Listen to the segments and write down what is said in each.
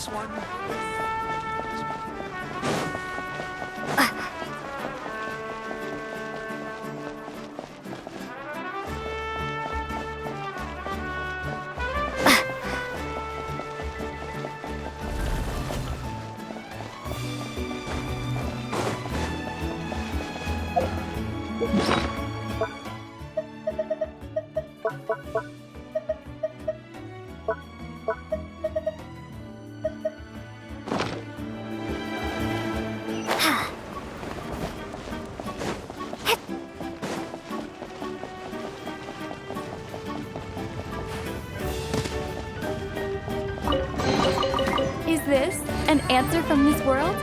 this one? Is this an answer from this world?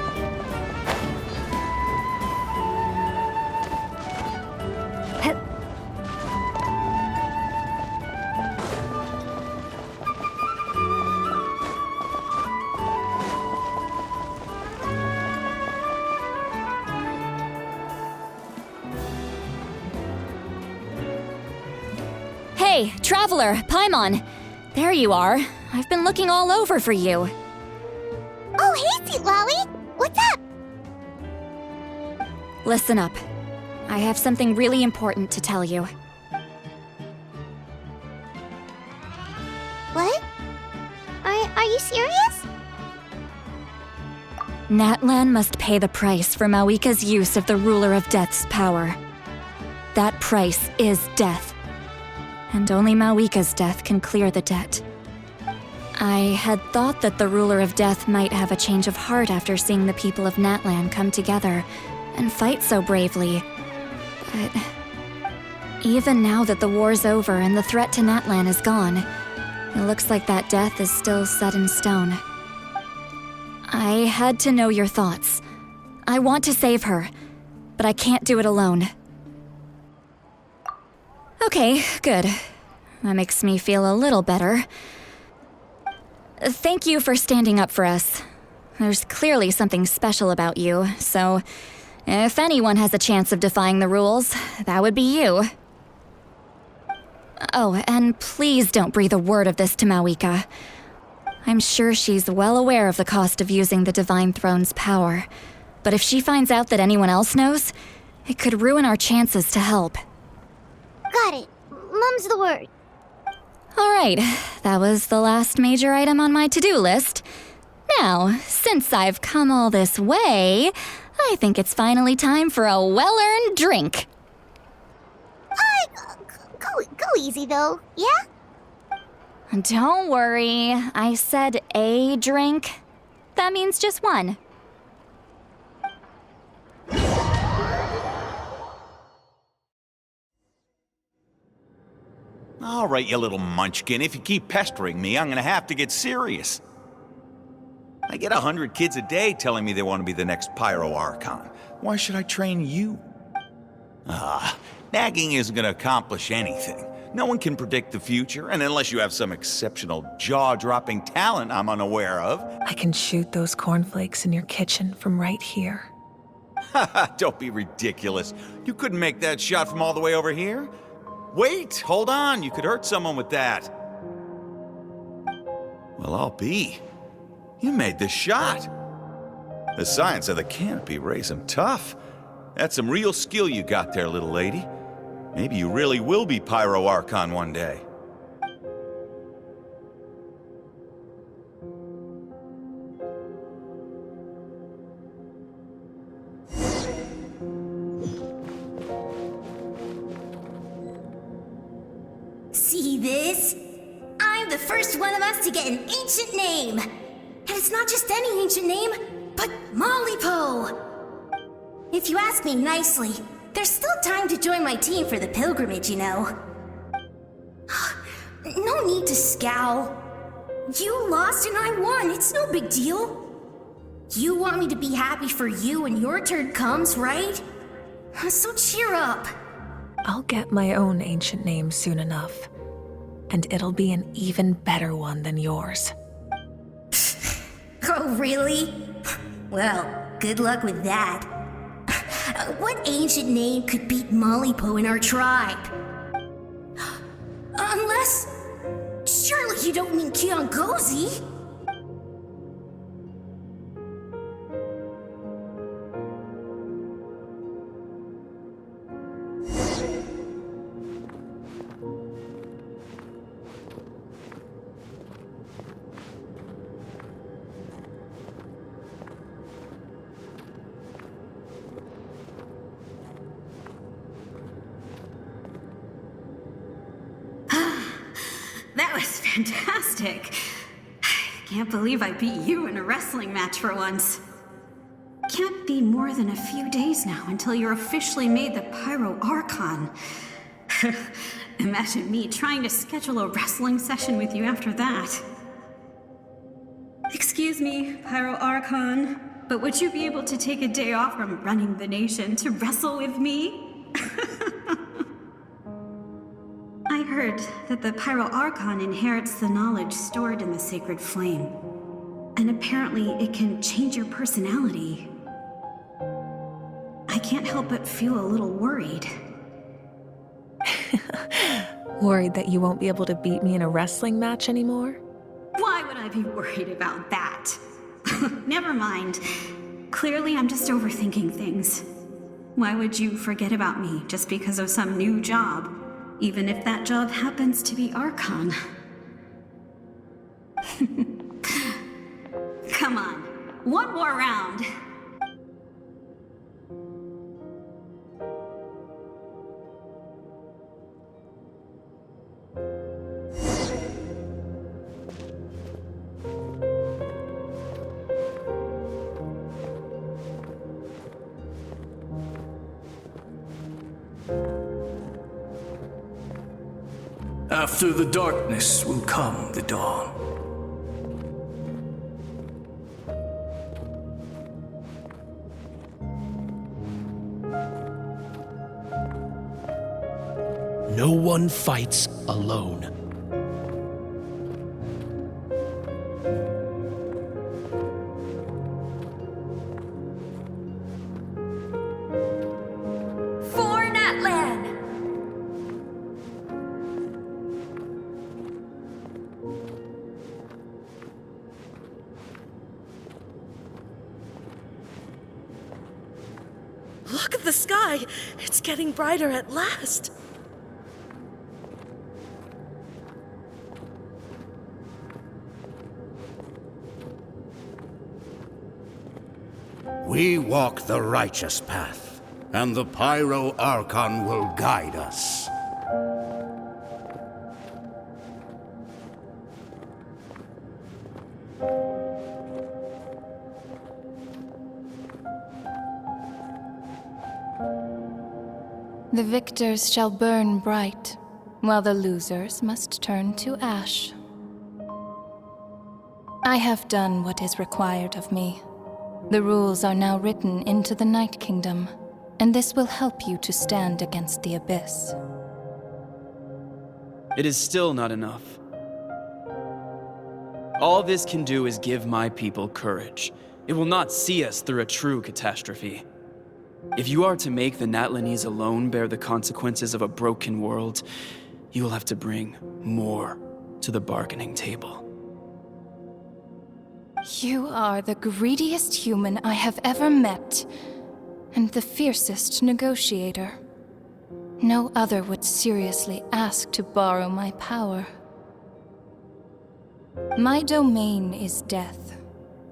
Hey, Traveler, Paimon! There you are. I've been looking all over for you. Oh, hey, Sweet Lolly! What's up? Listen up. I have something really important to tell you. What? Are you serious? Natlan must pay the price for Mawika's use of the Ruler of Death's power. That price is death. And only Mawika's death can clear the debt. I had thought that the Ruler of Death might have a change of heart after seeing the people of Natlan come together and fight so bravely. But even now that the war's over and the threat to Natlan is gone, it looks like that death is still set in stone. I had to know your thoughts. I want to save her, but I can't do it alone. Okay, good. That makes me feel a little better. Thank you for standing up for us. There's clearly something special about you, so if anyone has a chance of defying the rules, that would be you. Oh, and please don't breathe a word of this to Mawika. I'm sure she's well aware of the cost of using the Divine Throne's power, but if she finds out that anyone else knows, it could ruin our chances to help. Got it. Mum's the word. All right, that was the last major item on my to-do list. Now, since I've come all this way, I think it's finally time for a well-earned drink. Go easy, though, yeah? Don't worry, I said a drink. That means just one. All right, you little munchkin. If you keep pestering me, I'm gonna have to get serious. I get 100 kids a day telling me they want to be the next Pyro Archon. Why should I train you? Nagging isn't gonna accomplish anything. No one can predict the future, and unless you have some exceptional jaw-dropping talent I'm unaware of. I can shoot those cornflakes in your kitchen from right here. Haha, don't be ridiculous. You couldn't make that shot from all the way over here? Wait, hold on, you could hurt someone with that. Well, I'll be. You made the shot. The science of the canopy raised him tough. That's some real skill you got there, little lady. Maybe you really will be Pyro Archon one day. See this? I'm the first one of us to get an ancient name. And it's not just any ancient name, but Mollypo. If you ask me nicely, there's still time to join my team for the pilgrimage, you know. No need to scowl. You lost and I won, it's no big deal. You want me to be happy for you when your turn comes, right? So cheer up. I'll get my own ancient name soon enough. And it'll be an even better one than yours. Oh, really? Well, good luck with that. What ancient name could beat Mollypo in our tribe? Unless... Surely you don't mean Kiangozi? Fantastic. Can't believe I beat you in a wrestling match for once. Can't be more than a few days now until you're officially made the Pyro Archon. Imagine me trying to schedule a wrestling session with you after that. Excuse me, Pyro Archon, but would you be able to take a day off from running the nation to wrestle with me? I heard that the Pyro Archon inherits the knowledge stored in the sacred flame. And apparently it can change your personality. I can't help but feel a little worried. Worried that you won't be able to beat me in a wrestling match anymore? Why would I be worried about that? Never mind. Clearly, I'm just overthinking things. Why would you forget about me just because of some new job, even if that job happens to be Archon? Come on, one more round. After the darkness will come the dawn. No one fights alone. For Natlan! Look at the sky! It's getting brighter at last! We walk the righteous path, and the Pyro Archon will guide us. The victors shall burn bright, while the losers must turn to ash. I have done what is required of me. The rules are now written into the Night Kingdom, and this will help you to stand against the Abyss. It is still not enough. All this can do is give my people courage. It will not see us through a true catastrophe. If you are to make the Natlanese alone bear the consequences of a broken world, you will have to bring more to the bargaining table. You are the greediest human I have ever met, and the fiercest negotiator. No other would seriously ask to borrow my power. My domain is death,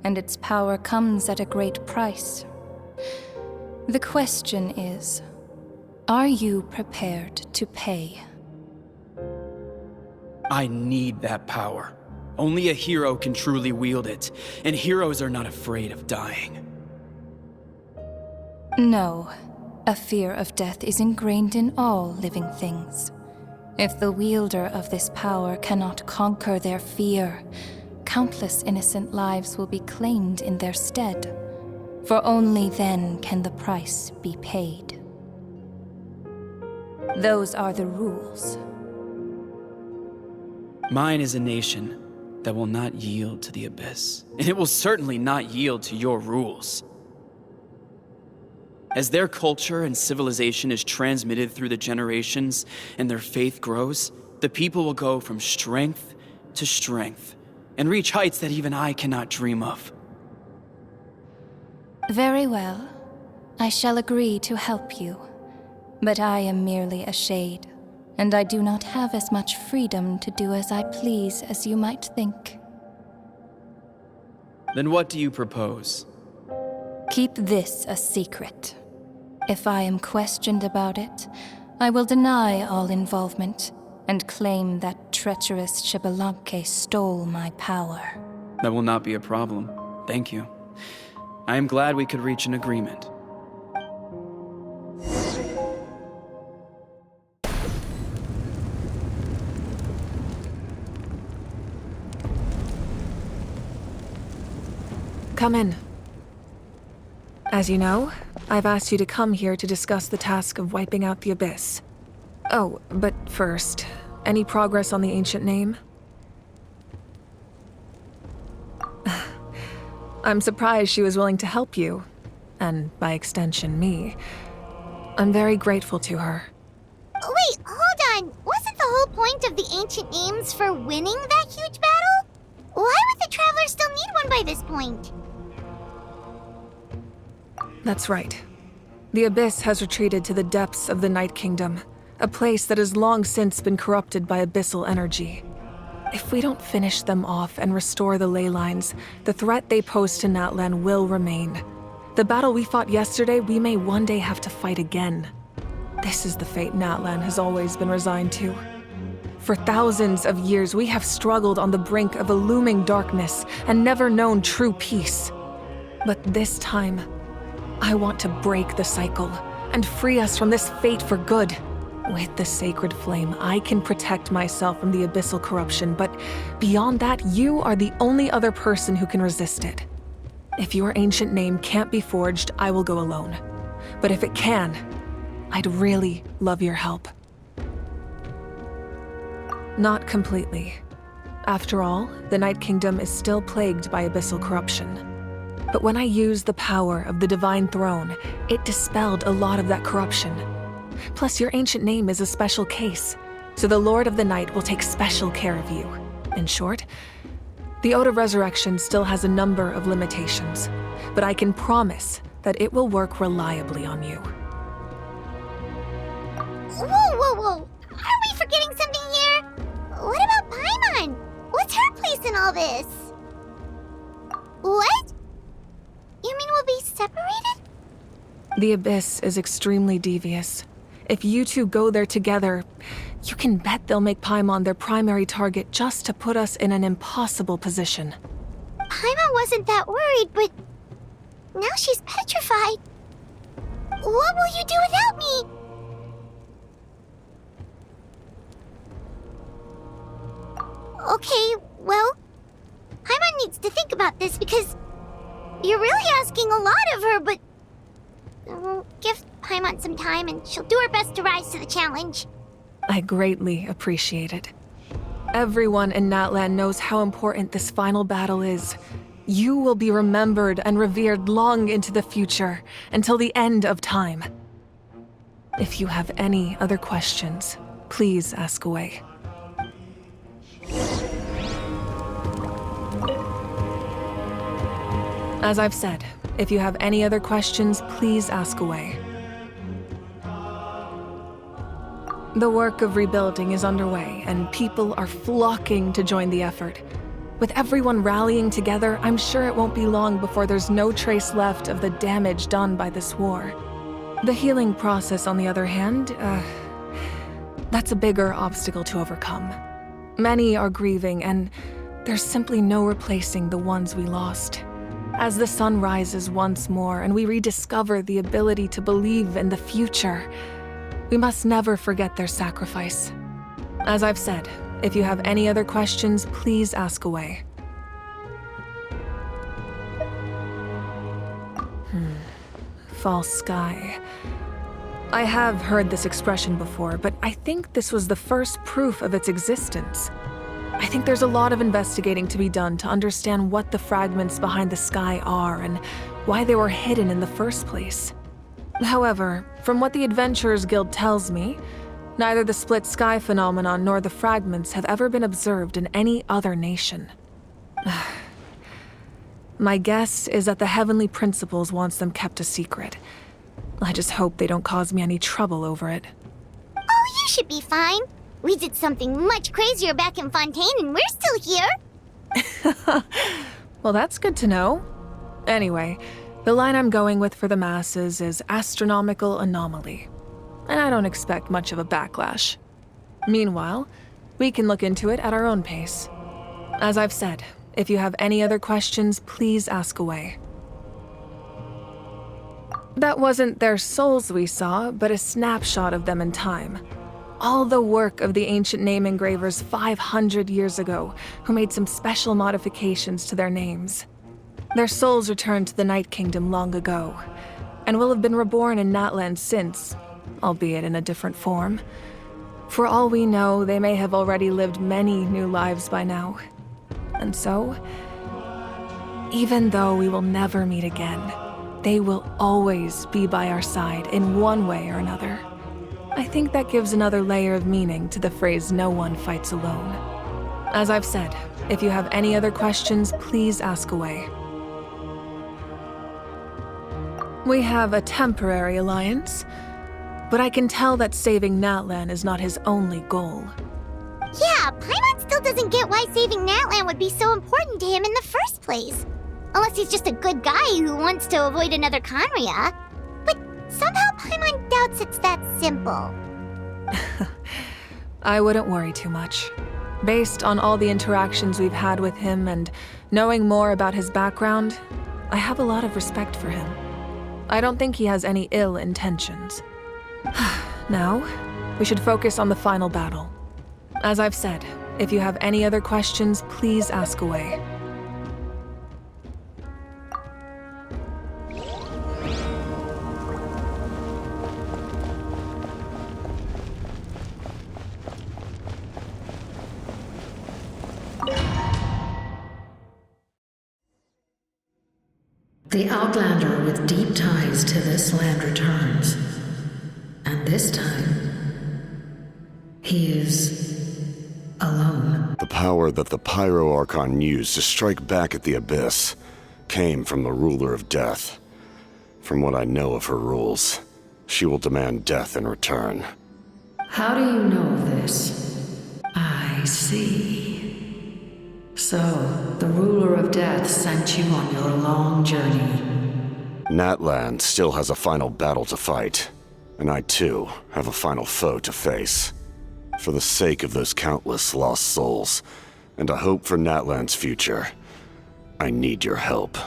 and its power comes at a great price. The question is, are you prepared to pay? I need that power. Only a hero can truly wield it, and heroes are not afraid of dying. No, a fear of death is ingrained in all living things. If the wielder of this power cannot conquer their fear, countless innocent lives will be claimed in their stead. For only then can the price be paid. Those are the rules. Mine is a nation that will not yield to the Abyss, and it will certainly not yield to your rules. As their culture and civilization is transmitted through the generations and their faith grows, the people will go from strength to strength and reach heights that even I cannot dream of. Very well. I shall agree to help you. But I am merely a shade, and I do not have as much freedom to do as I please as you might think. Then what do you propose? Keep this a secret. If I am questioned about it, I will deny all involvement and claim that treacherous Chibalanque stole my power. That will not be a problem. Thank you. I am glad we could reach an agreement. Come in. As you know, I've asked you to come here to discuss the task of wiping out the Abyss. Oh, but first, any progress on the ancient name? I'm surprised she was willing to help you, and by extension, me. I'm very grateful to her. Wait, hold on. Wasn't the whole point of the ancient names for winning that huge battle? Why would the Traveler still need one by this point? That's right. The Abyss has retreated to the depths of the Night Kingdom, a place that has long since been corrupted by abyssal energy. If we don't finish them off and restore the ley lines, the threat they pose to Natlan will remain. The battle we fought yesterday, we may one day have to fight again. This is the fate Natlan has always been resigned to. For thousands of years, we have struggled on the brink of a looming darkness and never known true peace. But this time, I want to break the cycle and free us from this fate for good. With the sacred flame, I can protect myself from the abyssal corruption, but beyond that, you are the only other person who can resist it. If your ancient name can't be forged, I will go alone. But if it can, I'd really love your help. Not completely. After all, the Night Kingdom is still plagued by abyssal corruption. But when I used the power of the Divine Throne, it dispelled a lot of that corruption. Plus, your ancient name is a special case, so the Lord of the Night will take special care of you. In short, the Ode of Resurrection still has a number of limitations, but I can promise that it will work reliably on you. Whoa. Are we forgetting something here? What about Paimon? What's her place in all this? What? You mean we'll be separated? The Abyss is extremely devious. If you two go there together, you can bet they'll make Paimon their primary target just to put us in an impossible position. Paimon wasn't that worried, but now she's petrified. What will you do without me? Okay, well, Paimon needs to think about this because you're really asking a lot of her, but we'll give Paimon some time and she'll do her best to rise to the challenge. I greatly appreciate it. Everyone in Natlan knows how important this final battle is. You will be remembered and revered long into the future, until the end of time. If you have any other questions, please ask away. As I've said, if you have any other questions, please ask away. The work of rebuilding is underway, and people are flocking to join the effort. With everyone rallying together, I'm sure it won't be long before there's no trace left of the damage done by this war. The healing process, on the other hand, that's a bigger obstacle to overcome. Many are grieving, and there's simply no replacing the ones we lost. As the sun rises once more and we rediscover the ability to believe in the future, we must never forget their sacrifice. As I've said, if you have any other questions, please ask away. False sky. I have heard this expression before, but I think this was the first proof of its existence. I think there's a lot of investigating to be done to understand what the fragments behind the sky are and why they were hidden in the first place. However, from what the Adventurers Guild tells me, neither the split sky phenomenon nor the fragments have ever been observed in any other nation. My guess is that the Heavenly Principles wants them kept a secret. I just hope they don't cause me any trouble over it. Oh, you should be fine. We did something much crazier back in Fontaine and we're still here. Well, that's good to know. Anyway, the line I'm going with for the masses is astronomical anomaly. And I don't expect much of a backlash. Meanwhile, We can look into it at our own pace. As I've said, if you have any other questions, please ask away. That wasn't their souls we saw, but a snapshot of them in time. All the work of the ancient name engravers 500 years ago, who made some special modifications to their names. Their souls returned to the Night Kingdom long ago, and will have been reborn in Natlan since, albeit in a different form. For all we know, they may have already lived many new lives by now. And so, even though we will never meet again, they will always be by our side in one way or another. I think that gives another layer of meaning to the phrase "no one fights alone." As I've said, if you have any other questions, please ask away. We have a temporary alliance, but I can tell that saving Natlan is not his only goal. Yeah, Paimon still doesn't get why saving Natlan would be so important to him in the first place. Unless he's just a good guy who wants to avoid another Khaenri'ah. But somehow Paimon doubts it's that simple. I wouldn't worry too much. Based on all the interactions we've had with him and knowing more about his background, I have a lot of respect for him. I don't think he has any ill intentions. Now, we should focus on the final battle. As I've said, if you have any other questions, please ask away. The Outlander with deep ties to this land returns. And this time, he is alone. The power that the Pyro Archon used to strike back at the Abyss came from the Ruler of Death. From what I know of her rules, she will demand death in return. How do you know this? I see. So, the Ruler of Death sent you on your long journey. Natlan still has a final battle to fight, and I too have a final foe to face. For the sake of those countless lost souls, and a hope for Natlan's future, I need your help.